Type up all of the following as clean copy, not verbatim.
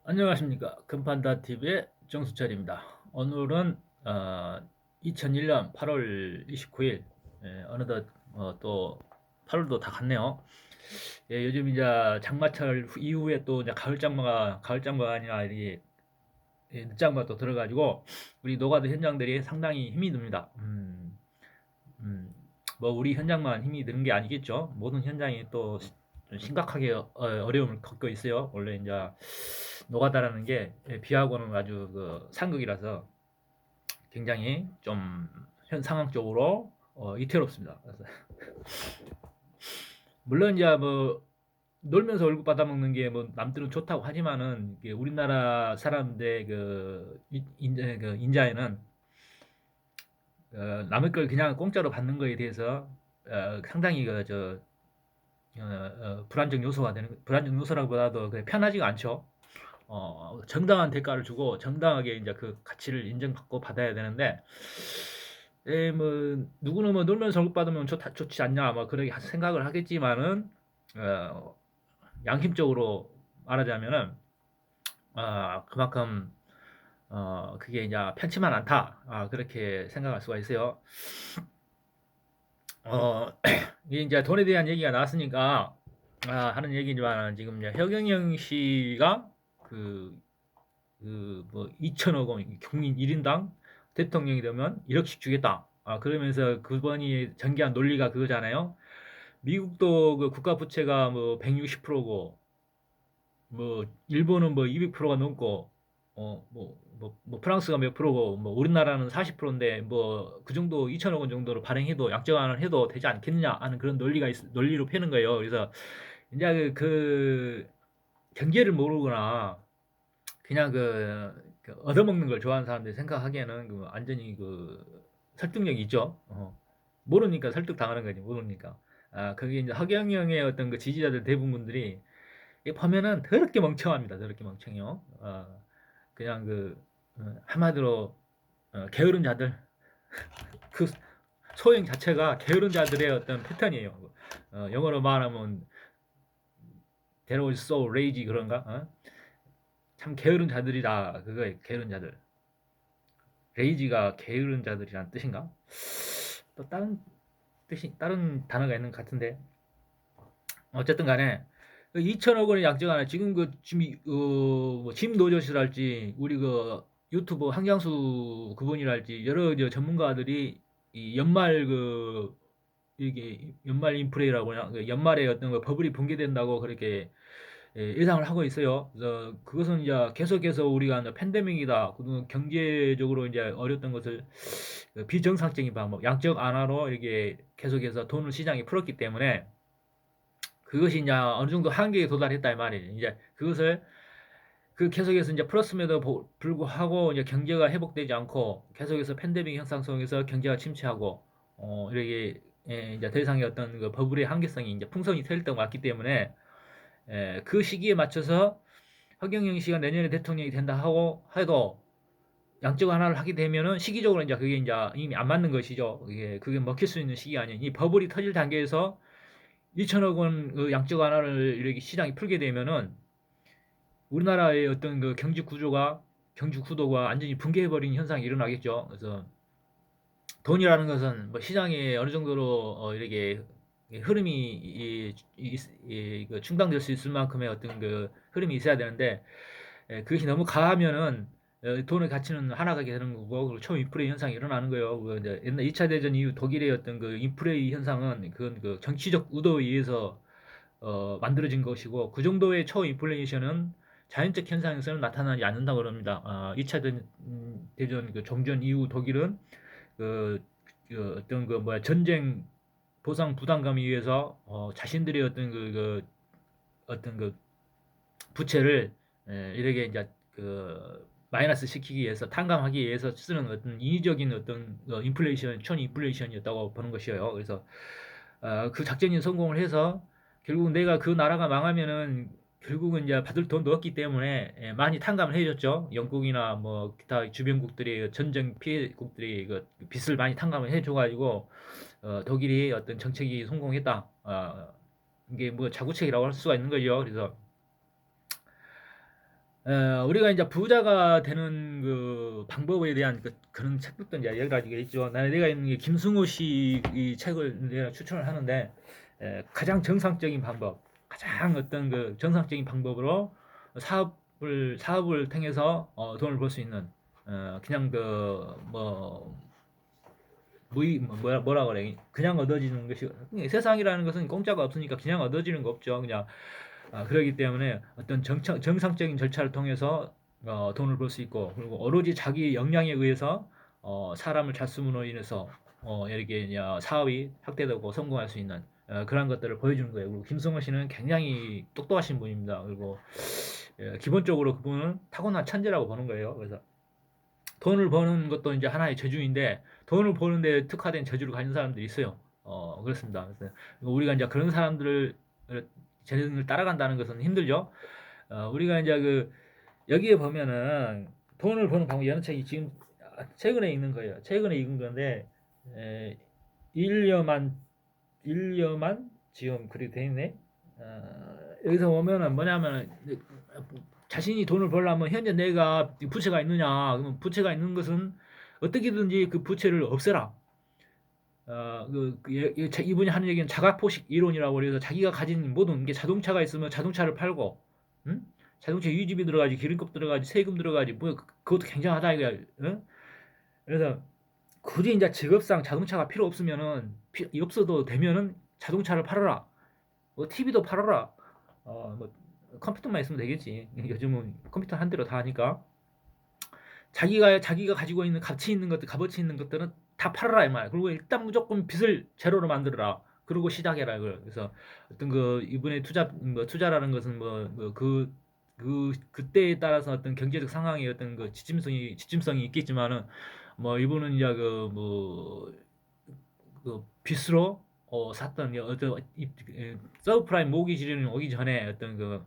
안녕하십니까. 금판다TV의 정수철입니다. 오늘은 2001년 8월 29일, 어느덧 또 8월도 다 갔네요. 예, 요즘 이제 장마철 이후에 또 이제 가을 장마가 아니라 이 늦장마가 또 들어가지고 우리 노가다 현장들이 상당히 힘이 듭니다. 뭐 우리 현장만 힘이 드는 게 아니겠죠. 모든 현장이 또 심각하게 어려움을 겪고 있어요. 원래 이제 노가다라는 게 비하고는 아주 그 상극이라서 굉장히 좀 현 상황적으로 위태롭습니다. 그래서 물론 이제 뭐 놀면서 월급 받아먹는 게 뭐 남들은 좋다고 하지만은 이게 우리나라 사람들의 그 인자에는 남의 걸 그냥 공짜로 받는 거에 대해서 상당히 불안정 요소라기보다도 편하지가 않죠. 정당한 대가를 주고 정당하게 이제 그 가치를 인정받고 받아야 되는데, 뭐 누구는 뭐 놀면서 월급 받으면 좋지 않냐, 뭐 그렇게 생각을 하겠지만은 어, 양심적으로 말하자면은 그만큼 그게 이제 편치만 않다, 그렇게 생각할 수가 있어요. 어, 이게 이제 돈에 대한 얘기가 나왔으니까 하는 얘기지만, 지금 이제 허경영 씨가 그 뭐 2천억 원 국민 1인당 대통령이 되면 1억씩 주겠다. 그러면서 그분이 전개한 논리가 그거잖아요. 미국도 그 국가 부채가 뭐 160%고, 뭐 일본은 뭐 200%가 넘고, 프랑스가 몇 프로고, 뭐 우리나라는 40%인데 뭐 그 정도 2천억 원 정도로 발행해도 양적완을 해도 되지 않겠느냐 하는 그런 논리로 펴는 거예요. 그래서 이제 그 경제를 모르거나 그냥 그 얻어먹는 걸 좋아하는 사람들이 생각하기에는 그 완전히 그 설득력이 있죠. 모르니까 설득 당하는 거지, 모르니까. 그게 이제 허경영의 어떤 그 지지자들 대부분들이 이 보면은 더럽게 멍청합니다. 더럽게 멍청해요. 그냥 한마디로 게으른 자들, 그 소행 자체가 게으른 자들의 어떤 패턴이에요. 영어로 말하면 there was so lazy 그런가? 참 게으른 자들이다. 그거에 게으른 자들. 레이지가 게으른 자들이란 뜻인가? 또 다른 단어가 있는 것 같은데. 어쨌든 간에, 2천억 원의 약정안에 지금 뭐짐 노조시랄지, 우리 그 유튜브 황장수 그분이랄지, 여러 전문가들이 이 이게 연말 인플레라고 하냐, 연말에 어떤 거 버블이 붕괴된다고 그렇게 예상을 하고 있어요. 그래서 그것은 이제 계속해서 우리가 이제 팬데믹이다, 그리고 경제적으로 이제 어렸던 것을 그 비정상적인 방법, 양적 완화로 이렇게 계속해서 돈을 시장에 풀었기 때문에 그것이 이제 어느 정도 한계에 도달했다 이 말이에요. 이제 그것을 계속해서 이제 풀었음에도 불구하고 이제 경제가 회복되지 않고 계속해서 팬데믹 현상 속에서 경제가 침체하고, 이렇게 이제 더 이상의 어떤 그 버블의 한계성이 이제 풍선이 트일 때가 왔기 때문에, 그 시기에 맞춰서 허경영 씨가 내년에 대통령이 된다 하고 해도 양적 완화를 하게 되면은 시기적으로 이제 그게 이제 이미 안 맞는 것이죠. 그게 먹힐 수 있는 시기가 아니에요. 이 버블이 터질 단계에서 2천억 원 그 양적 완화를 이렇게 시장이 풀게 되면은 우리나라의 어떤 그 경제 구도가 완전히 붕괴해버리는 현상이 일어나겠죠. 그래서 돈이라는 것은 뭐 시장에 어느 정도로 이렇게 흐름이 그 충당될 수 있을 만큼의 어떤 그 흐름이 있어야 되는데, 그것이 너무 가하면은 돈의 가치는 하락하게 되는 거고, 그리고 초인플레이 현상이 일어나는 거예요. 그 이제 옛날 2차 대전 이후 독일의 어떤 그 인플레이 현상은 그건 그 정치적 의도에 의해서 만들어진 것이고, 그 정도의 초인플레이션은 자연적 현상에서는 나타나지 않는다고 그럽니다. 2차 대전 그 종전 이후 독일은 그, 어떤 전쟁 보상 부담감에 의해서 자신들의 어떤 그 부채를 이렇게 이제 마이너스 시키기 위해서, 탕감하기 위해서 쓰는 어떤 인위적인 어떤 촌 인플레이션이었다고 보는 것이에요. 그래서 그 작전이 성공을 해서 결국 내가 그 나라가 망하면은 결국은 이제 받을 돈도 없기 때문에 많이 탕감을 해줬죠. 영국이나 뭐 기타 주변국들이, 전쟁 피해국들이 그 빚을 많이 탕감을 해줘가지고 독일이 어떤 정책이 성공했다. 이게 뭐 자구책이라고 할 수가 있는 거죠. 그래서 우리가 이제 부자가 되는 그 방법에 대한 그런 책들도 이제 여러 가지가 있죠. 내가 있는 게 김승호 씨 이 책을 내가 추천을 하는데, 가장 정상적인 방법, 가장 어떤 그 정상적인 방법으로 사업을 통해서 돈을 벌 수 있는, 그냥 뭐라 그래, 그냥 얻어지는 것이, 세상이라는 것은 공짜가 없으니까 그냥 얻어지는 거 없죠. 그냥 그렇기 때문에 어떤 정상적인 절차를 통해서 돈을 벌 수 있고, 그리고 오로지 자기 역량에 의해서 사람을 잘 쓰므로 인해서 이렇게 이제 사업이 확대되고 성공할 수 있는 그런 것들을 보여주는 거예요. 그리고 김성원 씨는 굉장히 똑똑하신 분입니다. 그리고 기본적으로 그분은 타고난 천재라고 보는 거예요. 그래서 돈을 버는 것도 이제 하나의 재주인데, 돈을 버는데 특화된 재주를 가진 사람들이 있어요. 그렇습니다. 그래서 우리가 이제 그런 사람들을 재능을 따라간다는 것은 힘들죠. 우리가 이제 여기에 보면은 돈을 버는 방법 여러 책이 지금 최근에 읽는 거예요. 최근에 읽은 건데, 에, 일여만 지금 그렇게 돼 있네. 여기서 보면은 뭐냐면은, 자신이 돈을 벌려면 현재 내가 부채가 있느냐, 그러면 부채가 있는 것은 어떻게든지 그 부채를 없애라. 이분이 하는 얘기는 자가포식 이론이라고 그래서, 자기가 가진 모든 게, 자동차가 있으면 자동차를 팔고, 응? 자동차 유지비 들어가지, 기름값 들어가지, 세금 들어가지, 뭐 그것도 굉장하다 이거야. 응? 그래서 굳이 이제 직업상 자동차가 필요 없으면은, 없어도 되면은 자동차를 팔아라. 뭐 TV도 팔아라. 뭐 컴퓨터만 있으면 되겠지. 요즘은 컴퓨터 한 대로 다 하니까. 자기가 가지고 있는 가치 있는 것들, 값어치 있는 것들은 다 팔아라 이 말. 그리고 일단 무조건 빚을 제로로 만들어라. 그러고 시작해라. 그래서 어떤 이분의 투자라는 것은 그때에 따라서 어떤 경제적 상황의 어떤 지침성이 있겠지만은, 이분은 이제 빚으로 샀던 어떤 서브프라임 모기지는 오기 전에 어떤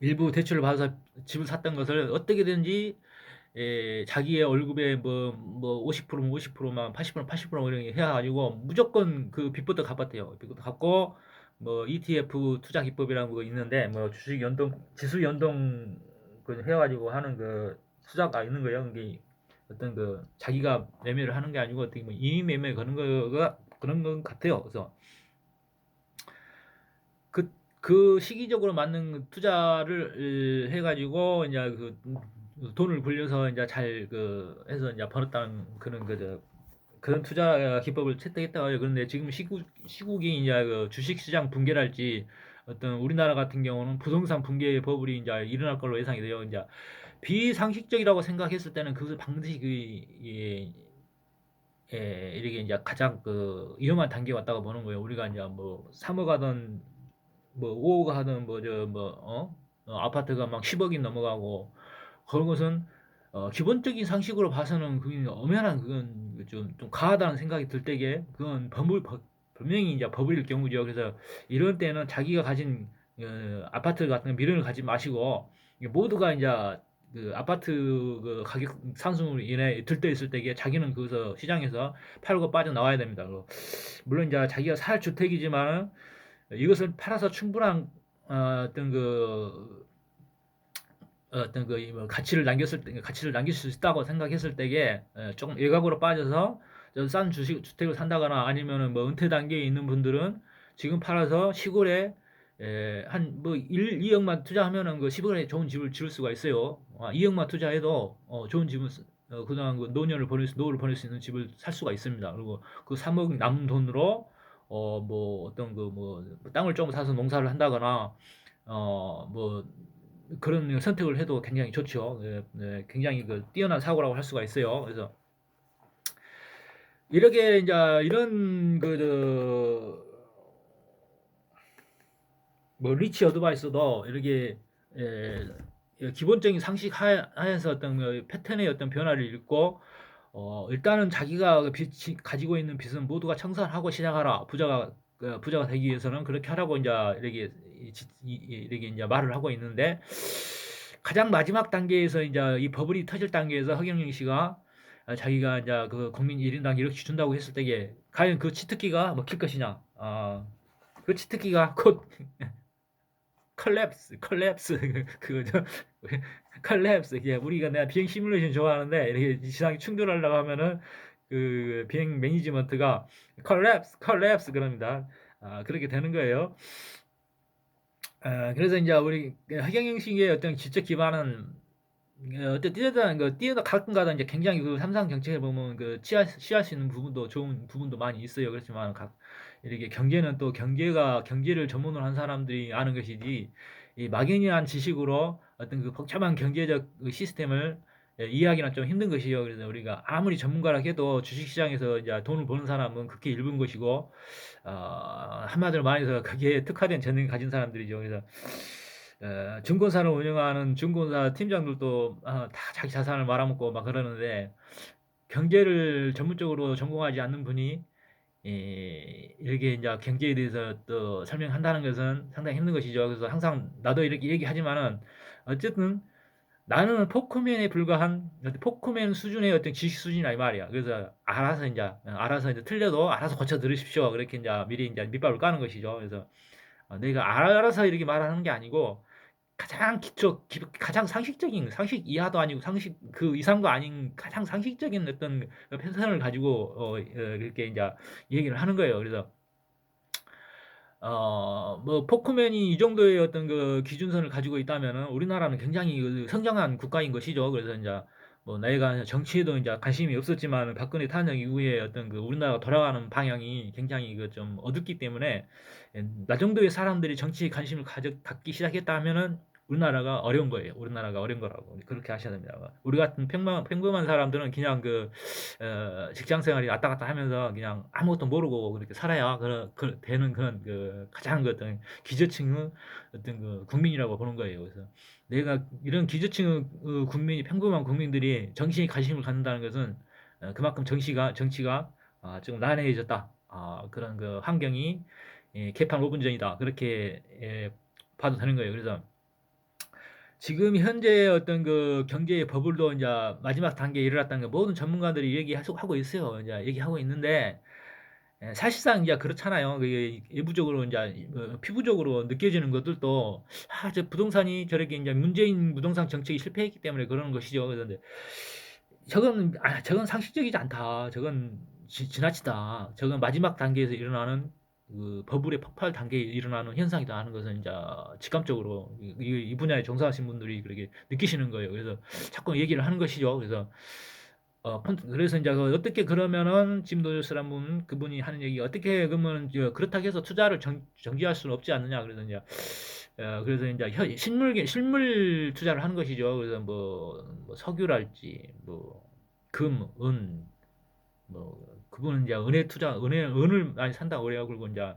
일부 대출을 받아서 집을 샀던 것을 어떻게든지 자기의 월급의 50%면 50%만 80%면 80% 이렇게 해가지고 무조건 그 빚부터 갚았대요. 빚부터 갚고, ETF 투자 기법이라는 거 있는데, 주식 연동, 지수 연동 해가지고 하는 투자가 있는 거예요. 그게 어떤 자기가 매매를 하는 게 아니고 어떻게 이익 매매 그런 것 같아요. 그래서 그 시기적으로 맞는 투자를 해가지고 이제 돈을 굴려서 이제 잘 해서 이제 벌었다는 그런 투자 기법을 채택했다고 해요. 그런데 지금 시국이 이제 주식 시장 붕괴랄지, 어떤 우리나라 같은 경우는 부동산 붕괴 버블이 이제 일어날 걸로 예상이 돼요. 이제 비상식적이라고 생각했을 때는 그것을 반드시 이렇게 이제 가장 위험한 단계에 왔다고 보는 거예요. 우리가 이제 3억 하던 5억 하던 아파트가 막 10억이 넘어가고, 그런 것은 기본적인 상식으로 봐서는 그게 엄연한, 그건 좀 과하다는 생각이 들 때에, 그건 분명히 이제 버블일 경우죠. 그래서 이런 때는 자기가 가진 아파트 같은 미련을 가지 마시고, 이게 모두가 이제 아파트 가격 상승으로 인해 들떠있을 때에 자기는 거기서 시장에서 팔고 빠져나와야 됩니다. 물론 이제 자기가 살 주택이지만 이것을 팔아서 충분한 가치를 남길 수 있다고 생각했을 때에 조금 외곽으로 빠져서 싼 주택을 산다거나, 아니면은 은퇴 단계에 있는 분들은 지금 팔아서 시골에 한 2억만 투자하면은 시골에 좋은 집을 지을 수가 있어요. 2억만 투자해도 좋은 집은, 그동안 노후를 보낼 수 있는 집을 살 수가 있습니다. 그리고 그 3억 남은 돈으로 땅을 좀 사서 농사를 한다거나, 그런 선택을 해도 굉장히 좋죠. 굉장히 뛰어난 사고라고 할 수가 있어요. 그래서 이렇게 이제 이런 리치 어드바이스도 이렇게 기본적인 상식 하에서 어떤 패턴의 어떤 변화를 읽고, 일단은 자기가 가지고 있는 빚은 모두가 청산하고 시작하라. 부자가 되기 위해서는 그렇게 하라고 이제 이렇게 이제 말을 하고 있는데, 가장 마지막 단계에서 이제 이 버블이 터질 단계에서 허경영 씨가 자기가 이제 국민 1인당 이렇게 준다고 했을 때에 과연 그 치트키가 먹힐 것이냐. 그 치트키가 곧 컬랩스 그저 컬랩스 이게 우리가 내가 비행 시뮬레이션 좋아하는데 이렇게 지상에 충돌하려고 하면은 그 비행 매니지먼트가 컬랩스 그럽니다. 그렇게 되는 거예요. 그래서 이제 우리 허경 형식의 어떤 지적 기반은 어떤 뛰어다 가끔가다 이제 굉장히 그 삼상 정책을 보면 그 취할 수 있는 부분도 좋은 부분도 많이 있어요. 그렇지만 이렇게 경제는 또 경제를 전문으로 한 사람들이 아는 것이지 이 막연한 지식으로 어떤 그 복잡한 경제적 그 시스템을 이해하기는 좀 힘든 것이요. 그래서 우리가 아무리 전문가라 해도 주식시장에서 이제 돈을 버는 사람은 극히 일부인 것이고, 한마디로 말해서 거기에 특화된 재능을 가진 사람들이죠. 그래서 증권사를 운영하는 증권사 팀장들도 다 자기 자산을 말아먹고 막 그러는데 경제를 전문적으로 전공하지 않는 분이 이렇게 이제 경제에 대해서 또 설명한다는 것은 상당히 힘든 것이죠. 그래서 항상 나도 이렇게 얘기하지만은 어쨌든 나는 포크맨에 불과한 포크맨 수준의 어떤 지식 수준이라 이 말이야. 그래서 알아서 이제 틀려도 알아서 고쳐 들으십시오. 그렇게 이제 미리 이제 밑밥을 까는 것이죠. 그래서 내가 알아서 이렇게 말하는 게 아니고 가장 가장 상식적인 상식 이하도 아니고 상식 그 이상도 아닌 가장 상식적인 어떤 패턴을 가지고 이렇게 이제 얘기를 하는 거예요. 그래서 뭐 포크맨이 이 정도의 어떤 그 기준선을 가지고 있다면은 우리나라는 굉장히 그 성장한 국가인 것이죠. 그래서 이제 뭐 내가 정치에도 이제 관심이 없었지만 박근혜 탄핵 이후에 어떤 그 우리나라가 돌아가는 방향이 굉장히 그 좀 어둡기 때문에 나 정도의 사람들이 정치에 관심을 갖기 시작했다면은 우리나라가 어려운 거예요. 우리나라가 어려운 거라고 그렇게 하셔야 됩니다. 우리 같은 평범한 사람들은 그냥 그 직장 생활이 왔다 갔다 하면서 그냥 아무것도 모르고 그렇게 살아야 되는 그런 그 가장 그 어떤 기저층의 어떤 그 국민이라고 보는 거예요. 그래서 내가 이런 기저층의 국민이 평범한 국민들이 정치에 관심을 갖는다는 것은 그만큼 정치가 좀 난해해졌다. 그런 그 환경이 개판 5분 전이다. 그렇게 봐도 되는 거예요. 그래서 지금 현재 어떤 그 경제의 버블도 이제 마지막 단계에 이르렀다는 거 모든 전문가들이 얘기하고 있어요. 이제 얘기하고 있는데 사실상 이제 그렇잖아요. 그게 일부적으로 이제 피부적으로 느껴지는 것들도 저 부동산이 저렇게 이제 문재인 부동산 정책이 실패했기 때문에 그러는 것이죠. 그런데 저건 상식적이지 않다. 저건 지나치다. 저건 마지막 단계에서 일어나는 그 버블의 폭발 단계에 일어나는 현상이다 하는 것은 이제 직감적으로 이 분야에 종사하신 분들이 그렇게 느끼시는 거예요. 그래서 자꾸 얘기를 하는 것이죠. 그래서 그래서 이제 어떻게 그러면은 짐 도요스란 그분이 하는 얘기 어떻게 그러면 그렇다고 해서 투자를 정지할 수는 없지 않느냐. 그래서 이제 실물 투자를 하는 것이죠. 그래서 뭐 석유랄지 뭐 금, 은, 그분은 이제 은을 많이 산다고 그래요. 그리고 이제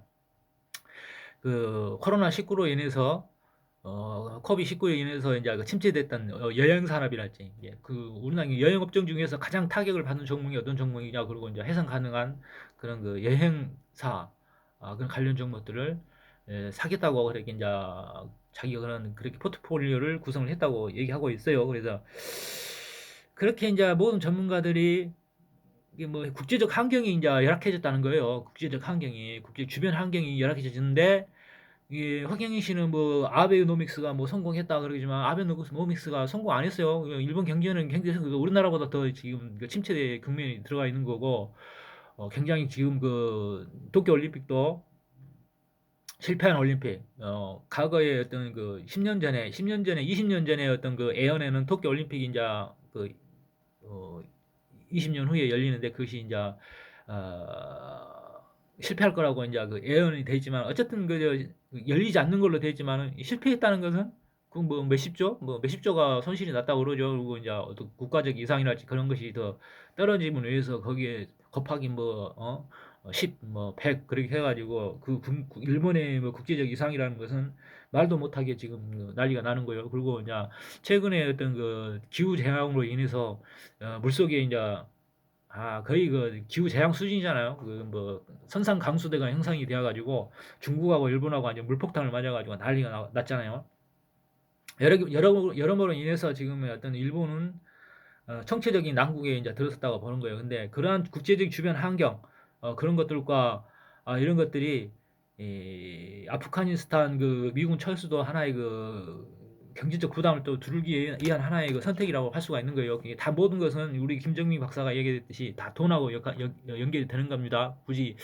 그 코로나 19로 인해서 코비드 19로 인해서 이제 그 침체됐던 여행 산업이랄지 그 우리나라 여행 업종 중에서 가장 타격을 받는 종목이 어떤 종목이냐 그리고 이제 해상 가능한 그런 그 여행사 그런 관련 종목들을 사겠다고 그렇게 이제 자기가 그렇게 포트폴리오를 구성을 했다고 얘기하고 있어요. 그래서 그렇게 이제 모든 전문가들이 이게 뭐 국제적 환경이 이제 열악해졌다는 거예요. 국제 주변 환경이 열악해졌는데 이게 허경영 씨는 뭐 아베노믹스가 뭐 성공했다 그러지만 아베노믹스가 성공 안 했어요. 일본 경제는 우리나라보다 더 지금 그 침체 국면이 들어가 있는 거고 굉장히 지금 그 도쿄 올림픽도 실패한 올림픽. 과거에 어떤 그 20년 전에 어떤 그 예언에는 도쿄 올림픽이 이제 그 어, 20년 후에 열리는데 그것이 이제 실패할 거라고 이제 그 예언이 돼 있지만 어쨌든 열리지 않는 걸로 돼 있지만 실패했다는 것은 그 뭐 몇십 조가 손실이 났다고 그러죠. 그리고 이제 어떤 국가적 이상이랄지 그런 것이 더 떨어짐을 위해서 거기에 곱하기 10, 100 그렇게 해가지고 일본의 뭐 국제적 이상이라는 것은 말도 못하게 지금 난리가 나는 거예요. 그리고 이제 최근에 어떤 그 기후 재앙으로 인해서 물속에 이제 거의 그 기후 재앙 수준이잖아요. 그 뭐 선상 강수대가 형성이 되어가지고 중국하고 일본하고 완전 물폭탄을 맞아가지고 난리가 났잖아요. 여러모로 인해서 지금 어떤 일본은 총체적인 난국에 이제 들어섰다고 보는 거예요. 근데 그러한 국제적 주변 환경 그런 것들과 이런 것들이 아프가니스탄 그 미군 철수도 하나의 그 경제적 부담을 또 두르기 위한 하나의 그 선택이라고 할 수가 있는 거예요. 이게 다 모든 것은 우리 김정민 박사가 얘기했듯이 다 돈하고 연결이 되는 겁니다. 굳이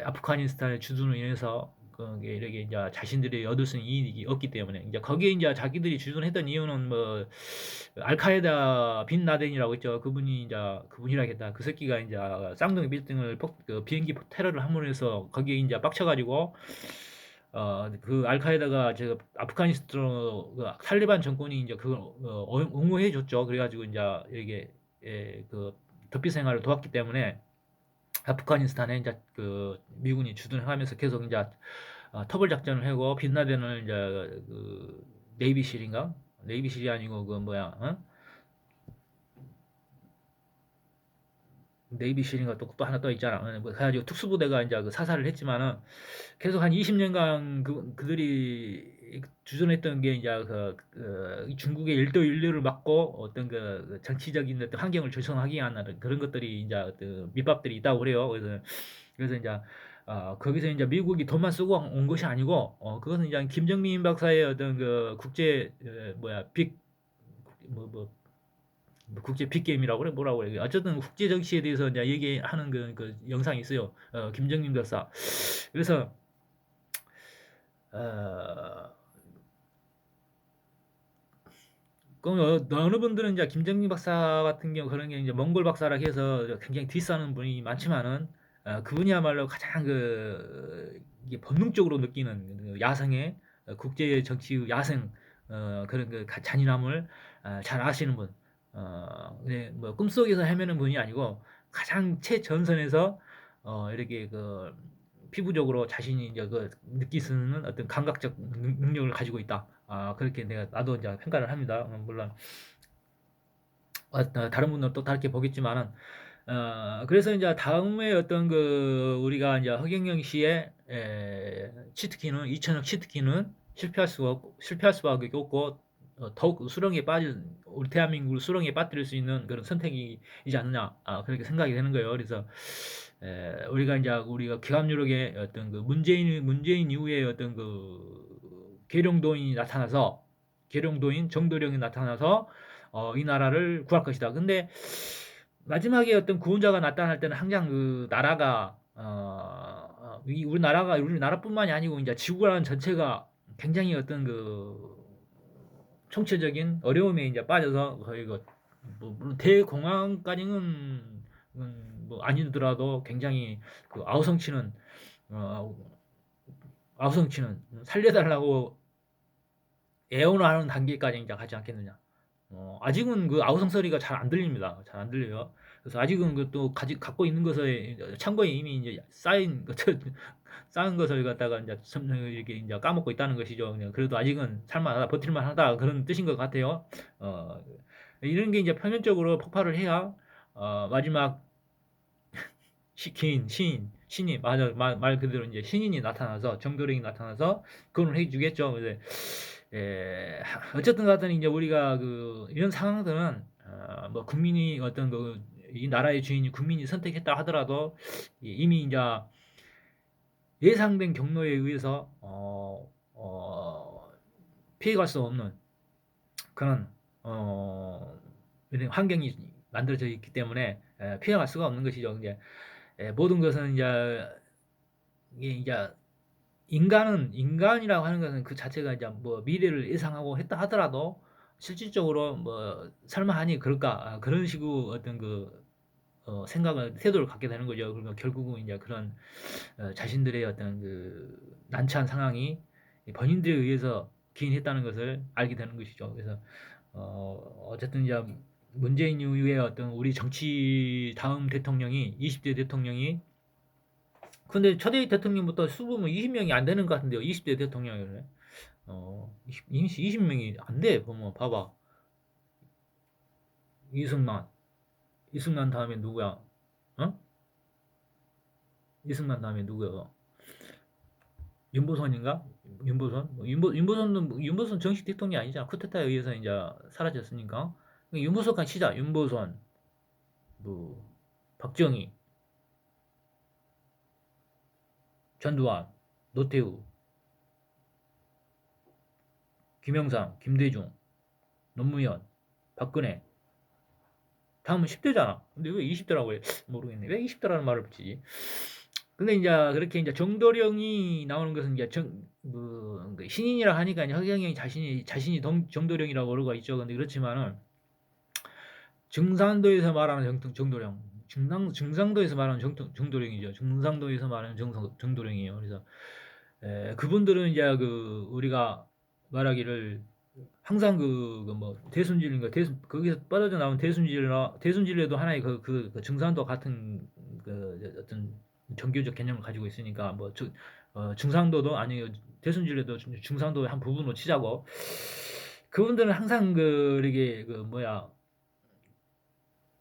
아프가니스탄의 주둔으로 인해서 그게 이렇게 이제 자신들이 얻을 수 있는 이익이 없기 때문에 이제 거기에 이제 자기들이 주둔했던 이유는 뭐 알카에다 빈 라덴이라고 있죠. 그분이 이제 그분이라겠다. 그 새끼가 이제 쌍둥이 빌딩을 그 비행기 테러를 함으로 해서 거기에 이제 빡쳐가지고 그 알카에다가 저 아프가니스탄 그 탈리반 정권이 이제 그걸 옹호해 줬죠. 그래가지고 이제 이게 그 덕비 생활을 도왔기 때문에 아프가니스탄에 이제 그 미군이 주둔하면서 계속 이제 터벌 작전을 하고 빈라덴을 이제 그 네이비실인가? 네이비실이 아니고 그 뭐야? 네이비실인가 또 하나 또 있잖아. 뭐 그래가지고 특수부대가 이제 그 사살을 했지만은 계속 한 20년간 그들이 주둔했던 게 이제 중국의 일도일류를 막고 어떤 그 정치적인 어떤 환경을 조성하기 위한 그런 것들이 이제 그 밑밥들이 있다고 그래요. 그래서 이제 거기서 이제 미국이 돈만 쓰고 온 것이 아니고 그것은 이제 김정민 박사의 어떤 그 국제 뭐야 빅뭐 국제 빅게임이라고 그래 뭐라고 그래 어쨌든 국제 정치에 대해서 이제 얘기하는 그 영상이 있어요. 김정민 박사. 그래서 어, 그럼 어느 분들은 이제 김정민 박사 같은 경우 그런 게 이제 몽골 박사라 해서 굉장히 디스하는 분이 많지만은 그분이야말로 가장 이게 본능적으로 느끼는 그 야성의 국제 정치 야성 그런 그 잔인함을 잘 아시는 분. 뭐 꿈속에서 헤매는 분이 아니고 가장 최전선에서 이렇게 그 피부적으로 자신이 이제 그 느낄 수 있는 어떤 감각적 능력을 가지고 있다. 그렇게 나도 이제 평가를 합니다. 물론 다른 분들은 또 다르게 보겠지만은 그래서 이제 다음에 어떤 그 우리가 이제 허경영 씨의 치트키는 2천억 치트키는 실패할 수밖에 없고 더욱 수렁에 빠진 우리 대한민국을 수렁에 빠뜨릴 수 있는 그런 선택이지 않느냐 그렇게 생각이 되는 거예요. 그래서 우리가 기합유력의 어떤 그 문재인 이후에 어떤 그 계룡도인 정도령이 나타나서 이 나라를 구할 것이다. 근데 마지막에 어떤 구원자가 나타날 때는 항상 그 나라가 우리나라뿐만이 아니고 이제 지구라는 전체가 굉장히 어떤 그 총체적인 어려움에 이제 빠져서 거의 물론 대공황까지는 뭐 아니더라도 굉장히 그 어, 아우성치는 살려달라고 애원하는 단계까지 이제 가지 않겠느냐. 아직은 그 아우성 소리가 잘 안 들립니다. 잘 안 들려요. 그래서 아직은 그또 갖고 있는 것에 창고에 이미 이제 쌓은 것을 갖다가 이제 이렇게 이제 까먹고 있다는 것이죠. 그냥 그래도 아직은 살만하다, 버틸만하다 그런 뜻인 것 같아요. 어, 이런 게 이제 표면적으로 폭발을 해야 마지막 신이 맞아 말 그대로 이제 신인이 나타나서 정도령이 나타나서 그걸 해주겠죠. 그래서 어쨌든 간에 이제 우리가 그 이런 상황들은 뭐 국민이 어떤 그 이 나라의 주인이 국민이 선택했다 하더라도 이미 이제 예상된 경로에 의해서 피해갈 수 없는 그런 이런 환경이 만들어져 있기 때문에 피해갈 수가 없는 것이죠. 이제 모든 것은 이제 이게 이제 인간이라고 하는 것은 그 자체가 이제 뭐 미래를 예상하고 했다 하더라도 실질적으로 뭐 설마 하니 그럴까 그런 식으로 어떤 그 생각을 태도를 갖게 되는 거죠. 그러면 결국은 이제 그런 자신들의 어떤 그 난처한 상황이 본인들에 의해서 기인했다는 것을 알게 되는 것이죠. 그래서 어쨌든 이제 문재인 이후에 어떤 우리 정치 다음 대통령이 20대 대통령이 근데 초대 대통령부터 수보면 20명이 안 되는 것 같은데요. 20대 대통령이래. 20명이 안 돼. 보면 봐봐. 이승만. 이승만 다음에 누구야? 어? 이승만 다음에 누구야? 윤보선인가? 윤보선? 윤보선 정식 대통령이 아니잖아. 쿠데타에 의해서 이제 사라졌으니까. 윤보선까지 치자. 윤보선, 뭐 박정희, 전두환, 노태우, 김영삼, 김대중, 노무현, 박근혜. 다음은 10대잖아. 근데 왜 20대라고 해? 모르겠네. 왜 20대라는 말을 붙이지? 근데 이제 그렇게 이제 정도령이 나오는 것은 이제 그 신인이라 하니까 이제 허경영이 자신이 정도령이라고 그러고 있죠. 근데 그렇지만은 증산도에서 말하는 정도령, 증상도에서 말하는 정도령이죠. 증상도에서 말하는 정도령이에요. 그래서 그분들은 이제 그 우리가 말하기를 항상 뭐 대순질인가 거기서 뻗어져 나온 대순질에도 하나의 그 증산도 같은 그 어떤 종교적 개념을 가지고 있으니까 뭐 증상도도 아니요 대순질에도 증상도의 한 부분으로 치자고 그분들은 항상 이게 뭐야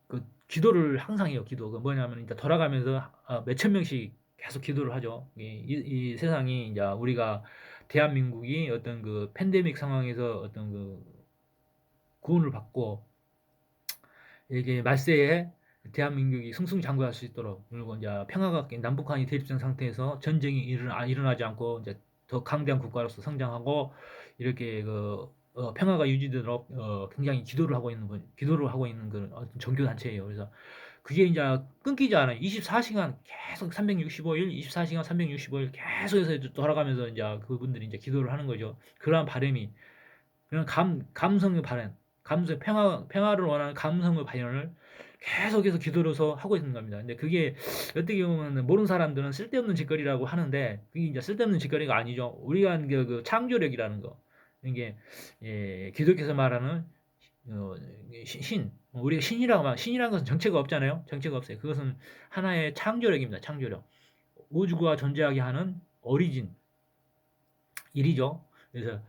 그 기도를 항상 해요. 기도 그 뭐냐면 이제 돌아가면서 몇천 명씩 계속 기도를 하죠. 이 세상이 이제 우리가 대한민국이 어떤 그 팬데믹 상황에서 어떤 그 구원을 받고 이게 말세에 대한민국이 승승장구할 수 있도록 그리고 이제 평화가 남북한이 대립된 상태에서 전쟁이 일어나지 않고 이제 더 강대한 국가로서 성장하고 이렇게 평화가 유지되도록 굉장히 기도를 하고 있는 그런 종교 단체예요. 그래서 그게 이제 끊기지 않아요. 24시간 계속 365일, 24시간 365일 계속해서 돌아가면서 이제 그분들이 이제 기도를 하는 거죠. 그러한 바람이 그런 감성의 발현, 평화를 원하는 감성의 발현을 계속해서 기도로서 하고 있는 겁니다. 근데 그게 어떻게 보면 모르는 사람들은 쓸데없는 짓거리라고 하는데 그게 이제 쓸데없는 짓거리가 아니죠. 우리가 하는 그 창조력이라는 거. 이게 기독교에서 말하는 우리가 신이라는 것은 정체가 없잖아요. 정체가 없어요. 그것은 하나의 창조력입니다. 창조력. 우주가 존재하게 하는 오리진 일이죠. 그래서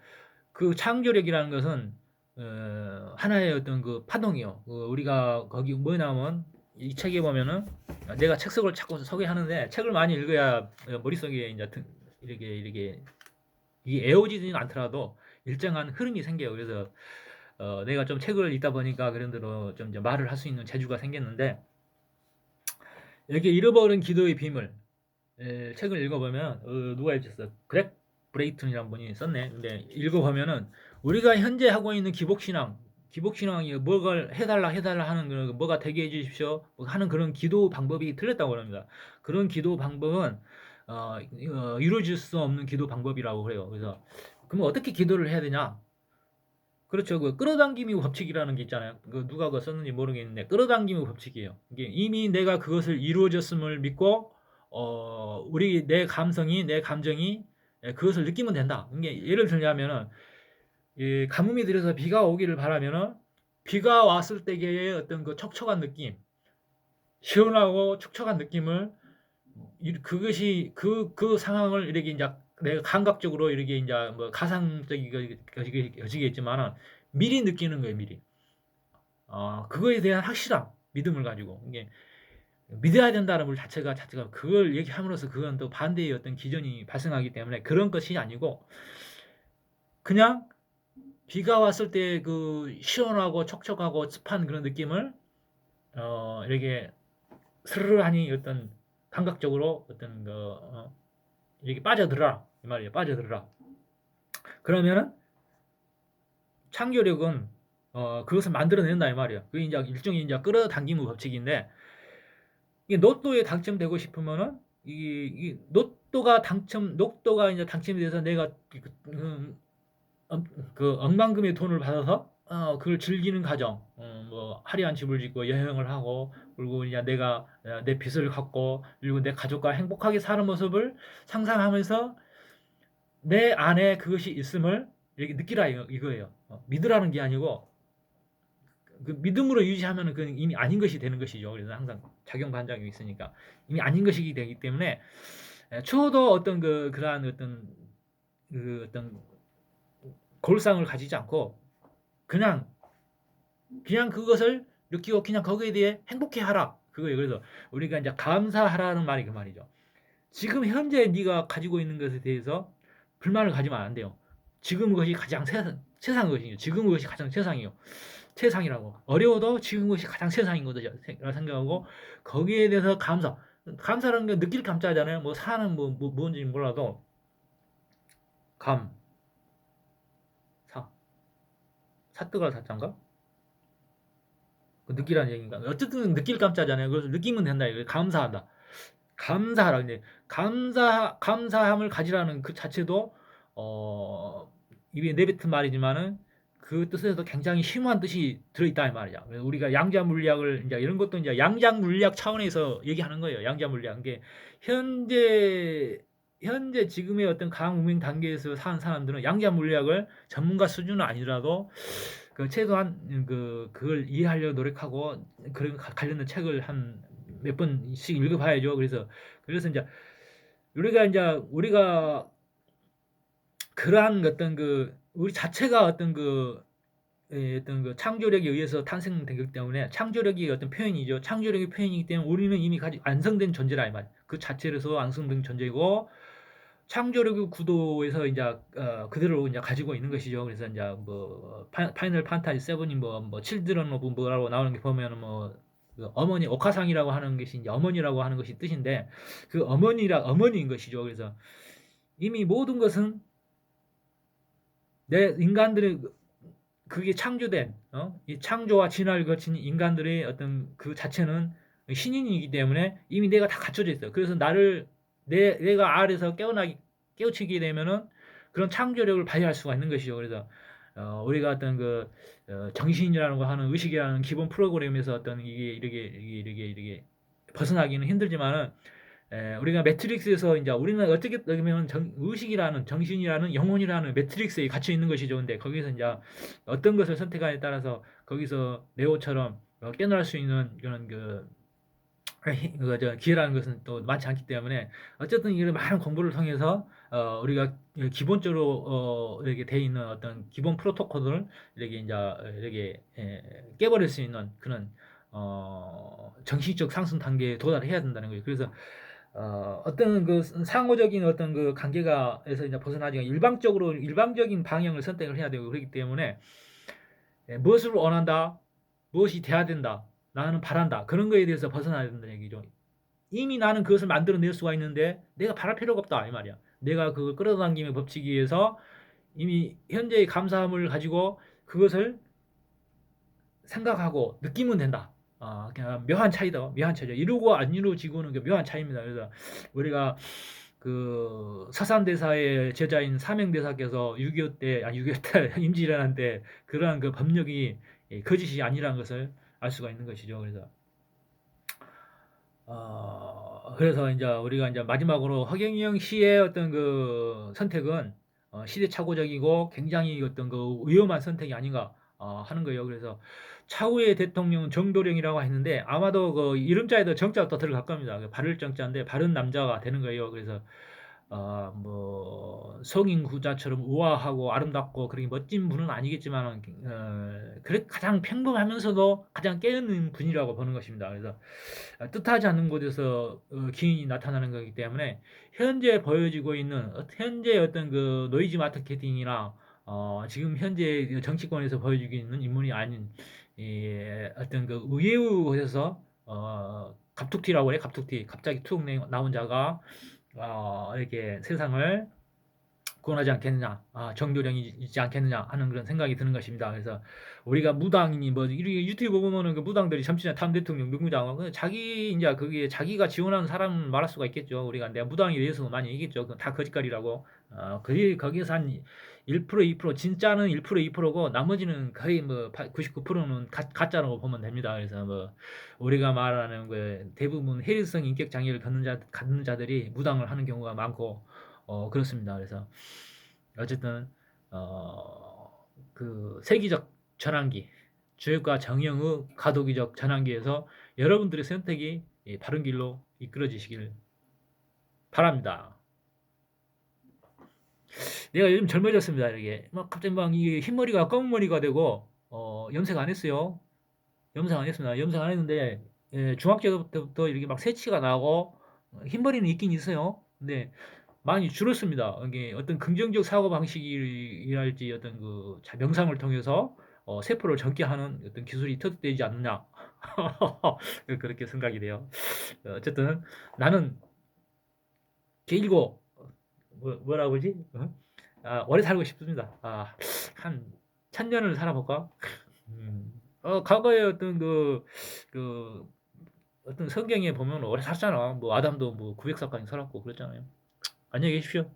그 창조력이라는 것은 하나의 어떤 그 파동이요. 우리가 거기 뭐냐면 이 책에 보면은 내가 책 속을 자꾸 소개하는데 책을 많이 읽어야 머릿속에 이제 이렇게 이게 애워지지는 않더라도 일정한 흐름이 생겨요. 그래서 내가 좀 책을 읽다 보니까 그런 대로 좀 이제 말을 할 수 있는 재주가 생겼는데 여기 잃어버린 기도의 비밀 책을 읽어보면 누가 읽었어? 그렉 브레이튼이라는 분이 썼네. 근데 읽어보면은 우리가 현재 하고 있는 기복신앙이 뭐를 해달라 하는 뭐가 되게 해주십시오 하는 그런 기도 방법이 틀렸다고 합니다. 그런 기도 방법은 이루어질 수 없는 기도 방법이라고 그래요. 그래서 그러면 어떻게 기도를 해야 되냐? 그렇죠. 그 끌어당김의 법칙이라는 게 있잖아요. 그 누가 그거 썼는지 모르겠는데 끌어당김의 법칙이에요. 이게 이미 내가 그것을 이루어졌음을 믿고 내 감정이 그것을 느끼면 된다. 이게 예를 들자면은 이 가뭄이 들어서 비가 오기를 바라면은 비가 왔을 때의 어떤 그 촉촉한 느낌, 시원하고 촉촉한 느낌을 그것이 그 상황을 이렇게 이제 내가 감각적으로 이렇게 이제 뭐 가상적이겠지만은 미리 느끼는 거예요, 미리. 그거에 대한 확실함, 믿음을 가지고 이게 믿어야 된다는 것 자체가 그걸 얘기함으로써 그건 또 반대의 어떤 기전이 발생하기 때문에 그런 것이 아니고 그냥 비가 왔을 때 그 시원하고 촉촉하고 습한 그런 느낌을 이렇게 스르르하니 어떤 감각적으로 어떤 이렇게 빠져들어라 이 말이에요. 빠져들어라. 그러면은 창조력은 그것을 만들어낸다 이 말이에요. 그게 이제 일종의 이제 끌어당김의 법칙인데 이게 노또에 당첨되고 싶으면은 이 녹도가 이제 당첨이 돼서 내가 그 억만금의 돈을 받아서 그걸 즐기는 과정, 뭐 화려한 집을 짓고 여행을 하고 그리고 이제 내가 내 빚을 갚고 그리고 내 가족과 행복하게 사는 모습을 상상하면서 내 안에 그것이 있음을 이렇게 느끼라 이거예요. 믿으라는 게 아니고 그 믿음으로 유지하면 그 이미 아닌 것이 되는 것이죠. 그래서 항상 작용 반작용이 있으니까 이미 아닌 것이기 되기 때문에 추호도 어떤 그러한 어떤 골상을 가지지 않고 그냥 그것을 느끼고 그냥 거기에 대해 행복해하라 그거예요. 그래서 우리가 이제 감사하라는 말이 그 말이죠. 지금 현재 네가 가지고 있는 것에 대해서 불만을 가지면 안 돼요. 지금 그것이 가장 세상 것이에요. 지금 그것이 가장 세상이에요. 세상이라고 어려워도 지금 것이 가장 세상인 거죠. 생각하고 거기에 대해서 감사. 감사라는 게 느낄 감자잖아요. 뭐 사는 뭔지 몰라도 감, 사, 사뜨가 사자인가? 그 느끼라는 얘기인가? 어쨌든 느낄 감자잖아요. 그래서 느끼면 된다. 이거 감사하다. 감사하라. 이제 감사함을 가지라는 그 자체도 입에 내뱉은 말이지만은 그 뜻에서 굉장히 심오한 뜻이 들어있다 이 말이야. 그래서 우리가 양자 물리학을 이제 이런 것도 이제 양장 물리학 차원에서 얘기하는 거예요. 양자 물리학. 게 현재 지금의 어떤 강문명 단계에서 사는 사람들은 양자 물리학을 전문가 수준은 아니더라도 그 최소한 그걸 이해하려고 노력하고 그런 관련된 책을 한 몇 번씩 읽어봐야죠. 그래서 이제 우리가 그러한 어떤 우리 자체가 어떤 그 창조력에 의해서 탄생되기 때문에 창조력이 어떤 표현이죠. 창조력의 표현이기 때문에 우리는 이미 완성된 존재라 이 말. 그 자체로서 완성된 존재고 창조력의 구도에서 이제 그대로 이제 가지고 있는 것이죠. 그래서 이제 뭐 파이널 판타지 7이 뭐 칠드런 오브 뭐라고 나오는 게 보면은 그 어머니 오카상이라고 하는 것이 이제 어머니라고 하는 것이 뜻인데 그 어머니인 것이죠. 그래서 이미 모든 것은 내 인간들의 그게 창조된 이 창조와 진화를 거친 인간들의 어떤 그 자체는 신인이기 때문에 이미 내가 다 갖춰져 있어요. 그래서 내가 알에서 깨우치게 되면은 그런 창조력을 발휘할 수가 있는 것이죠. 그래서 우리가 어떤 정신이라는 거 하는 의식이라는 기본 프로그램에서 어떤 이게 이렇게 벗어나기는 힘들지만은 우리가 매트릭스에서 이제 우리는 어떻게 보면 의식이라는 정신이라는 영혼이라는 매트릭스에 갇혀 있는 것이죠. 근데 거기서 이제 어떤 것을 선택하냐에 따라서 거기서 네오처럼 깨어날 수 있는 그런 기회라는 것은 또 많지 않기 때문에 어쨌든 이런 많은 공부를 통해서 우리가 기본적으로 이렇게 돼 있는 어떤 기본 프로토콜을 이렇게 깨버릴 수 있는 그런 정신적 상승 단계에 도달해야 된다는 거예요. 그래서 어떤 상호적인 어떤 관계가에서 이제 벗어나지 일방적인 방향을 선택을 해야 되고 그렇기 때문에 무엇을 원한다, 무엇이 돼야 된다, 나는 바란다 그런 거에 대해서 벗어나야 된다는 얘기죠. 이미 나는 그것을 만들어낼 수가 있는데 내가 바랄 필요가 없다 이 말이야. 내가 그걸 끌어당김의 법칙에 의해서 이미 현재의 감사함을 가지고 그것을 생각하고 느끼면 된다. 그냥 묘한 차이다. 묘한 차이죠. 이루고 안 이루어지고는 묘한 차이입니다. 그래서 우리가 서산대사의 제자인 사명대사께서 6.25 때, 6.25 때, 임진왜란 때 그러한 법력이 거짓이 아니라는 것을 알 수가 있는 것이죠. 그래서 이제 우리가 이제 마지막으로 허경영 씨의 어떤 선택은 시대착오적이고 굉장히 어떤 위험한 선택이 아닌가 하는 거예요. 그래서 차후의 대통령은 정도령이라고 했는데 아마도 이름자에도 정자가 또 들어갈 겁니다. 바를 정자인데 바른 남자가 되는 거예요. 그래서 성인 구자처럼 우아하고 아름답고 그렇게 멋진 분은 아니겠지만 그래 가장 평범하면서도 가장 깨어있는 분이라고 보는 것입니다. 그래서 뜻하지 않는 곳에서 기인이 나타나는 거기 때문에 현재 보여지고 있는 현재 어떤 노이즈 마케팅이나 지금 현재 정치권에서 보여지고 있는 인물이 아닌 어떤 의외의 곳에서 갑툭튀라고 해. 갑툭튀 갑자기 툭 나온 자가 이렇게 세상을 구원하지 않겠느냐, 정도령이 있지 않겠느냐 하는 그런 생각이 드는 것입니다. 그래서 우리가 무당이니 이렇게 유튜브 보면은 무당들이 정치자 탐 대통령 누구장 이제 그게 자기가 지원하는 사람 말할 수가 있겠죠. 우리가 내가 무당에 대해서 많이 얘기했죠. 다 거짓말이라고. 거기에서 한 1%, 2% 진짜는 1%, 2%고 나머지는 거의 99%는 가짜라고 보면 됩니다. 그래서 우리가 말하는 대부분 해리성 인격 장애를 갖는 자들이 무당을 하는 경우가 많고 그렇습니다. 그래서 어쨌든 세기적 전환기, 주역과 정형의 가도기적 전환기에서 여러분들의 선택이 바른 길로 이끌어지시길 바랍니다. 내가 요즘 젊어졌습니다. 이게 갑자기 이게 흰머리가 검은 머리가 되고 염색 안 했어요. 염색 안 했습니다. 염색 안 했는데 중학교 때부터 이렇게 새치가 나고 흰머리는 있긴 있어요. 근데 많이 줄었습니다. 이게 어떤 긍정적 사고 방식이랄지 어떤 명상을 통해서 세포를 젊게 하는 어떤 기술이 터득되지 않느냐. 그렇게 생각이 돼요. 어쨌든 나는 길고 뭐라고 그러지? 오래 살고 싶습니다. 한 1000년을 살아볼까? 과거에 어떤 그 어떤 성경에 보면 오래 살잖아. 뭐 아담도 뭐 900살까지 살았고 그랬잖아요. 안녕히 계십시오.